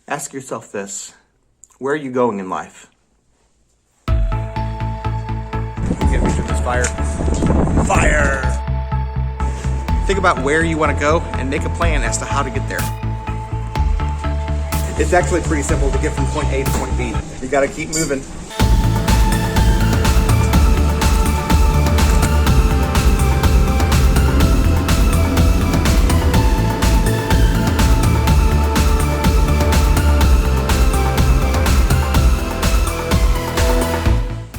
Ask yourself this: where are you going in life? Get me through this fire. Fire! Think about where you want to go and make a plan as to how to get there. It's actually pretty simple to get from point A to point B. You got to keep moving.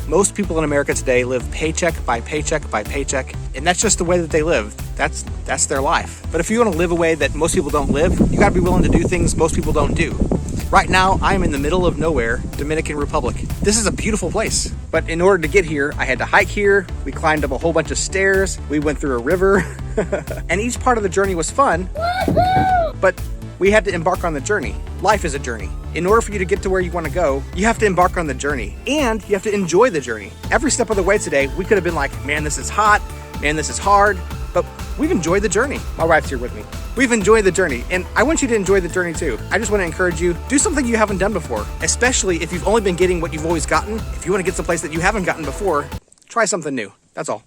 Most people in America today live paycheck by paycheck by paycheck, and that's just the way that they live. That's their life. But if you want to live a way that most people don't live, you gotta be willing to do things most people don't do. Right now, I'm in the middle of nowhere, Dominican Republic. This is a beautiful place, but in order to get here, I had to hike here. We climbed up a whole bunch of stairs. We went through a river, and each part of the journey was fun, but we had to embark on the journey. Life is a journey. In order for you to get to where you want to go, you have to embark on the journey, and you have to enjoy the journey. Every step of the way today, we could have been like, man, this is hot, man, this is hard, but we've enjoyed the journey. My wife's here with me. We've enjoyed the journey, and I want you to enjoy the journey too. I just want to encourage you, do something you haven't done before, especially if you've only been getting what you've always gotten. If you want to get someplace that you haven't gotten before, try something new. That's all.